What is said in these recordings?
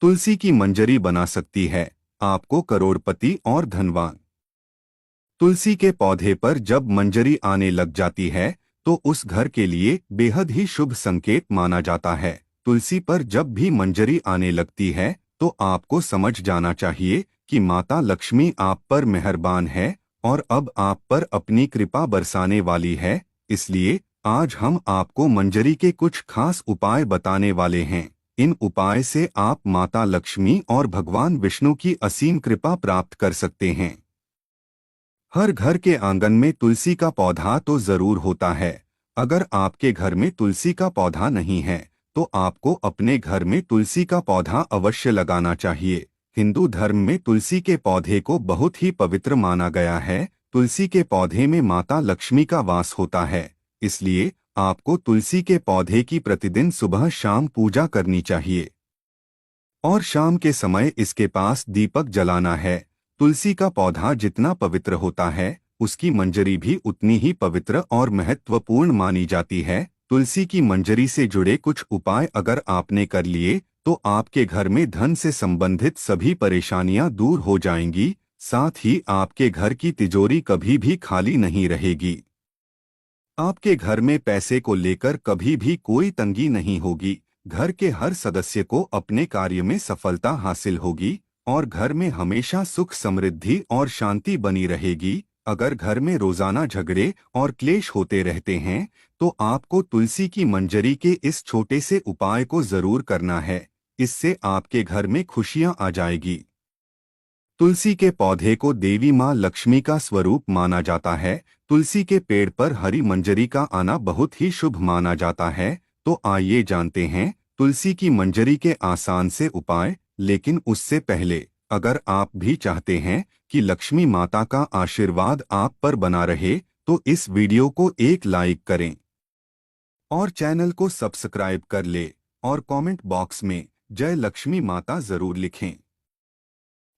तुलसी की मंजरी बना सकती है आपको करोड़पति और धनवान। तुलसी के पौधे पर जब मंजरी आने लग जाती है तो उस घर के लिए बेहद ही शुभ संकेत माना जाता है। तुलसी पर जब भी मंजरी आने लगती है तो आपको समझ जाना चाहिए कि माता लक्ष्मी आप पर मेहरबान है और अब आप पर अपनी कृपा बरसाने वाली है। इसलिए आज हम आपको मंजरी के कुछ खास उपाय बताने वाले हैं। इन उपाय से आप माता लक्ष्मी और भगवान विष्णु की असीम कृपा प्राप्त कर सकते हैं। हर घर के आंगन में तुलसी का पौधा तो जरूर होता है। अगर आपके घर में तुलसी का पौधा नहीं है तो आपको अपने घर में तुलसी का पौधा अवश्य लगाना चाहिए। हिंदू धर्म में तुलसी के पौधे को बहुत ही पवित्र माना गया है। तुलसी के पौधे में माता लक्ष्मी का वास होता है, इसलिए आपको तुलसी के पौधे की प्रतिदिन सुबह शाम पूजा करनी चाहिए और शाम के समय इसके पास दीपक जलाना है। तुलसी का पौधा जितना पवित्र होता है उसकी मंजरी भी उतनी ही पवित्र और महत्वपूर्ण मानी जाती है। तुलसी की मंजरी से जुड़े कुछ उपाय अगर आपने कर लिए तो आपके घर में धन से संबंधित सभी परेशानियां दूर हो जाएंगी। साथ ही आपके घर की तिजोरी कभी भी खाली नहीं रहेगी। आपके घर में पैसे को लेकर कभी भी कोई तंगी नहीं होगी। घर के हर सदस्य को अपने कार्य में सफलता हासिल होगी और घर में हमेशा सुख समृद्धि और शांति बनी रहेगी। अगर घर में रोजाना झगड़े और क्लेश होते रहते हैं तो आपको तुलसी की मंजरी के इस छोटे से उपाय को जरूर करना है। इससे आपके घर में खुशियां आ जाएगी। तुलसी के पौधे को देवी माँ लक्ष्मी का स्वरूप माना जाता है। तुलसी के पेड़ पर हरी मंजरी का आना बहुत ही शुभ माना जाता है। तो आइए जानते हैं तुलसी की मंजरी के आसान से उपाय। लेकिन उससे पहले अगर आप भी चाहते हैं कि लक्ष्मी माता का आशीर्वाद आप पर बना रहे तो इस वीडियो को एक लाइक करें और चैनल को सब्सक्राइब कर ले और कमेंट बॉक्स में जय लक्ष्मी माता जरूर लिखें।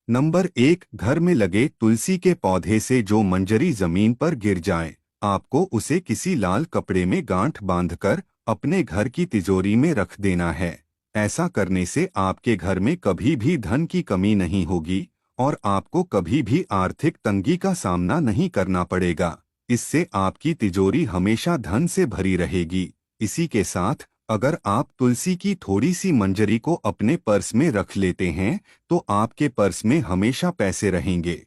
नंबर 1, घर में लगे तुलसी के पौधे से जो मंजरी जमीन पर गिर जाए आपको उसे किसी लाल कपड़े में गांठ बांधकर अपने घर की तिजोरी में रख देना है। ऐसा करने से आपके घर में कभी भी धन की कमी नहीं होगी और आपको कभी भी आर्थिक तंगी का सामना नहीं करना पड़ेगा। इससे आपकी तिजोरी हमेशा धन से भरी रहेगी। इसी के साथ अगर आप तुलसी की थोड़ी सी मंजरी को अपने पर्स में रख लेते हैं तो आपके पर्स में हमेशा पैसे रहेंगे।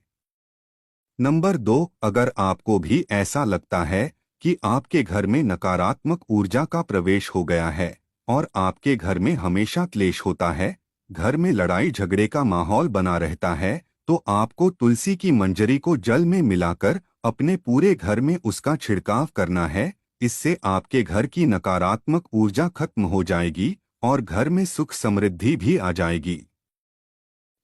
नंबर 2, अगर आपको भी ऐसा लगता है कि आपके घर में नकारात्मक ऊर्जा का प्रवेश हो गया है और आपके घर में हमेशा क्लेश होता है, घर में लड़ाई झगड़े का माहौल बना रहता है, तो आपको तुलसी की मंजरी को जल में मिलाकर अपने पूरे घर में उसका छिड़काव करना है। इससे आपके घर की नकारात्मक ऊर्जा खत्म हो जाएगी और घर में सुख समृद्धि भी आ जाएगी।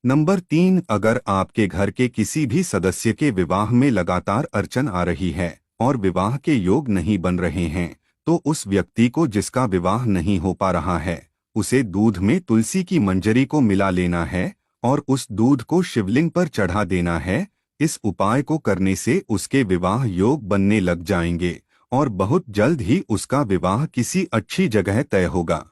नंबर 3, अगर आपके घर के किसी भी सदस्य के विवाह में लगातार अड़चन आ रही है और विवाह के योग नहीं बन रहे हैं तो उस व्यक्ति को जिसका विवाह नहीं हो पा रहा है उसे दूध में तुलसी की मंजरी को मिला लेना है और उस दूध को शिवलिंग पर चढ़ा देना है। इस उपाय को करने से उसके विवाह योग बनने लग जाएंगे और बहुत जल्द ही उसका विवाह किसी अच्छी जगह तय होगा।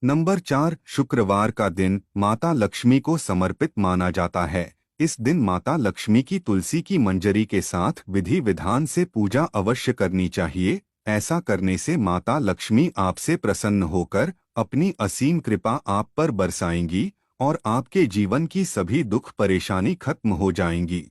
नंबर 4, शुक्रवार का दिन माता लक्ष्मी को समर्पित माना जाता है। इस दिन माता लक्ष्मी की तुलसी की मंजरी के साथ विधि विधान से पूजा अवश्य करनी चाहिए। ऐसा करने से माता लक्ष्मी आपसे प्रसन्न होकर अपनी असीम कृपा आप पर बरसाएंगी और आपके जीवन की सभी दुख परेशानी खत्म हो जाएंगी।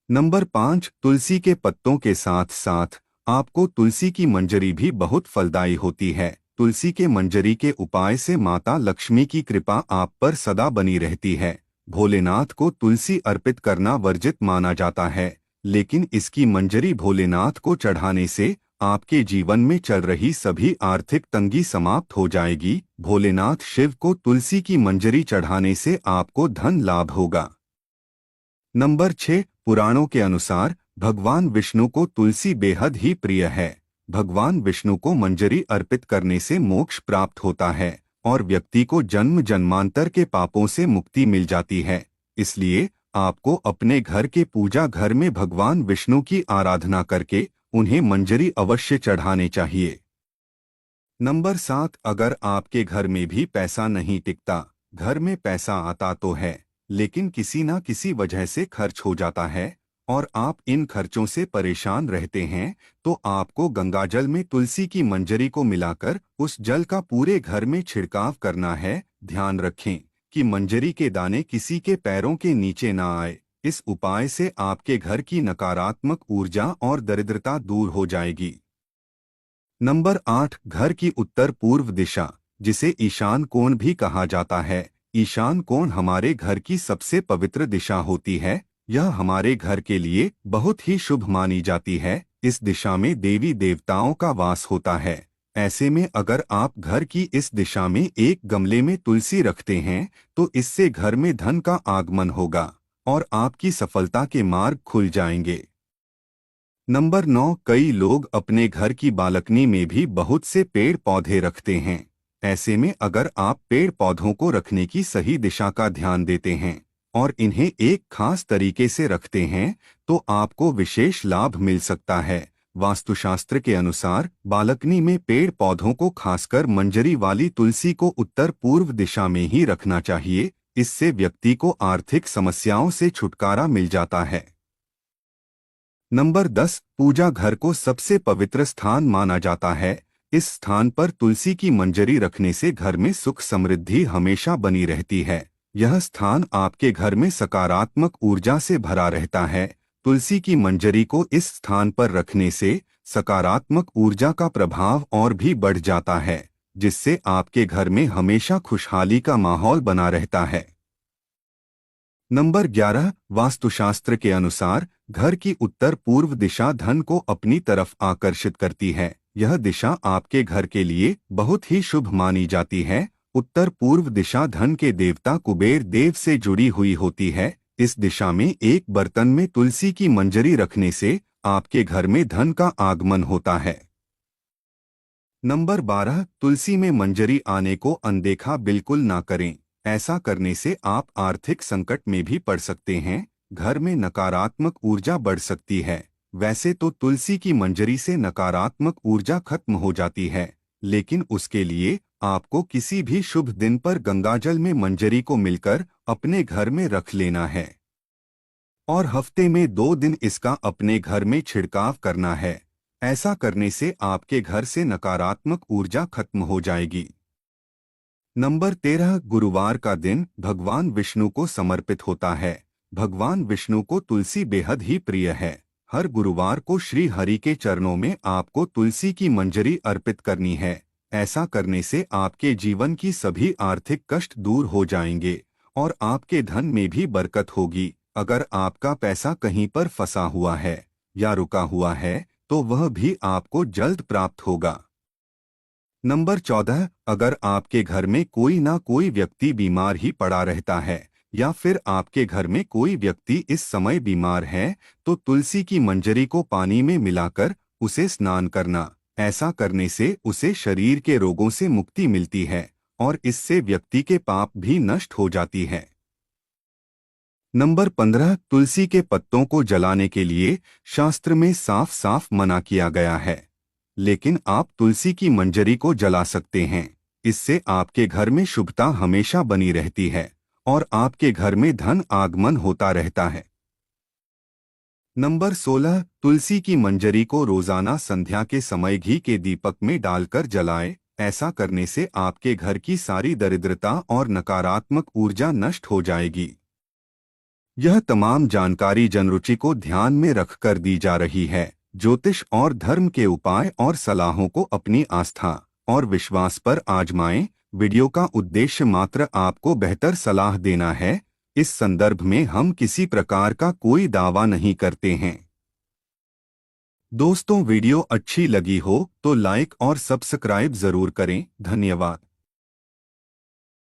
नंबर 5, तुलसी के पत्तों के साथ साथ आपको तुलसी की मंजरी भी बहुत फलदायी होती है। तुलसी के मंजरी के उपाय से माता लक्ष्मी की कृपा आप पर सदा बनी रहती है। भोलेनाथ को तुलसी अर्पित करना वर्जित माना जाता है, लेकिन इसकी मंजरी भोलेनाथ को चढ़ाने से आपके जीवन में चल रही सभी आर्थिक तंगी समाप्त हो जाएगी। भोलेनाथ शिव को तुलसी की मंजरी चढ़ाने से आपको धन लाभ होगा। नंबर 6, पुराणों के अनुसार भगवान विष्णु को तुलसी बेहद ही प्रिय है। भगवान विष्णु को मंजरी अर्पित करने से मोक्ष प्राप्त होता है और व्यक्ति को जन्म जन्मांतर के पापों से मुक्ति मिल जाती है। इसलिए आपको अपने घर के पूजा घर में भगवान विष्णु की आराधना करके उन्हें मंजरी अवश्य चढ़ाने चाहिए। नंबर 7, अगर आपके घर में भी पैसा नहीं टिकता घर में पैसा आता तो है, लेकिन किसी ना किसी वजह से खर्च हो जाता है और आप इन खर्चों से परेशान रहते हैं, तो आपको गंगाजल में तुलसी की मंजरी को मिलाकर उस जल का पूरे घर में छिड़काव करना है। ध्यान रखें कि मंजरी के दाने किसी के पैरों के नीचे ना आए। इस उपाय से आपके घर की नकारात्मक ऊर्जा और दरिद्रता दूर हो जाएगी। नंबर 8, घर की उत्तर पूर्व दिशा, जिसे ईशान कोण भी कहा जाता है। ईशान कोण हमारे घर की सबसे पवित्र दिशा होती है। यह हमारे घर के लिए बहुत ही शुभ मानी जाती है। इस दिशा में देवी देवताओं का वास होता है। ऐसे में अगर आप घर की इस दिशा में एक गमले में तुलसी रखते हैं, तो इससे घर में धन का आगमन होगा और आपकी सफलता के मार्ग खुल जाएंगे। नंबर 9, कई लोग अपने घर की बालकनी में भी बहुत से पेड़ पौधे रखते हैं। ऐसे में अगर आप पेड़ पौधों को रखने की सही दिशा का ध्यान देते हैं और इन्हें एक खास तरीके से रखते हैं, तो आपको विशेष लाभ मिल सकता है। वास्तुशास्त्र के अनुसार बालकनी में पेड़ पौधों को, खासकर मंजरी वाली तुलसी को, उत्तर पूर्व दिशा में ही रखना चाहिए। इससे व्यक्ति को आर्थिक समस्याओं से छुटकारा मिल जाता है। नंबर 10, पूजा घर को सबसे पवित्र स्थान माना जाता है। इस स्थान पर तुलसी की मंजरी रखने से घर में सुख समृद्धि हमेशा बनी रहती है। यह स्थान आपके घर में सकारात्मक ऊर्जा से भरा रहता है। तुलसी की मंजरी को इस स्थान पर रखने से सकारात्मक ऊर्जा का प्रभाव और भी बढ़ जाता है, जिससे आपके घर में हमेशा खुशहाली का माहौल बना रहता है। नंबर 11, वास्तुशास्त्र के अनुसार घर की उत्तर पूर्व दिशा धन को अपनी तरफ आकर्षित करती है। यह दिशा आपके घर के लिए बहुत ही शुभ मानी जाती है। उत्तर पूर्व दिशा धन के देवता कुबेर देव से जुड़ी हुई होती है। इस दिशा में एक बर्तन में तुलसी की मंजरी रखने से आपके घर में धन का आगमन होता है। नंबर 12, तुलसी में मंजरी आने को अनदेखा बिल्कुल ना करें। ऐसा करने से आप आर्थिक संकट में भी पड़ सकते हैं। घर में नकारात्मक ऊर्जा बढ़ सकती है। वैसे तो तुलसी की मंजरी से नकारात्मक ऊर्जा खत्म हो जाती है, लेकिन उसके लिए आपको किसी भी शुभ दिन पर गंगाजल में मंजरी को मिलकर अपने घर में रख लेना है और हफ्ते में 2 दिन इसका अपने घर में छिड़काव करना है। ऐसा करने से आपके घर से नकारात्मक ऊर्जा खत्म हो जाएगी। नंबर 13, गुरुवार का दिन भगवान विष्णु को समर्पित होता है। भगवान विष्णु को तुलसी बेहद ही प्रिय है। हर गुरुवार को श्री हरि के चरणों में आपको तुलसी की मंजरी अर्पित करनी है। ऐसा करने से आपके जीवन की सभी आर्थिक कष्ट दूर हो जाएंगे और आपके धन में भी बरकत होगी। अगर आपका पैसा कहीं पर फंसा हुआ है या रुका हुआ है, तो वह भी आपको जल्द प्राप्त होगा। नंबर 14, अगर आपके घर में कोई ना कोई व्यक्ति बीमार ही पड़ा रहता है या फिर आपके घर में कोई व्यक्ति इस समय बीमार है, तो तुलसी की मंजरी को पानी में मिलाकर उसे स्नान करना। ऐसा करने से उसे शरीर के रोगों से मुक्ति मिलती है और इससे व्यक्ति के पाप भी नष्ट हो जाती है। नंबर 15, तुलसी के पत्तों को जलाने के लिए शास्त्र में साफ साफ मना किया गया है, लेकिन आप तुलसी की मंजरी को जला सकते हैं। इससे आपके घर में शुभता हमेशा बनी रहती है और आपके घर में धन आगमन होता रहता है। नंबर 16, तुलसी की मंजरी को रोजाना संध्या के समय घी के दीपक में डालकर जलाएं। ऐसा करने से आपके घर की सारी दरिद्रता और नकारात्मक ऊर्जा नष्ट हो जाएगी। यह तमाम जानकारी जनरुचि को ध्यान में रखकर दी जा रही है। ज्योतिष और धर्म के उपाय और सलाहों को अपनी आस्था और विश्वास पर आजमाएं। वीडियो का उद्देश्य मात्र आपको बेहतर सलाह देना है। इस संदर्भ में हम किसी प्रकार का कोई दावा नहीं करते हैं। दोस्तों, वीडियो अच्छी लगी हो तो लाइक और सब्सक्राइब जरूर करें। धन्यवाद।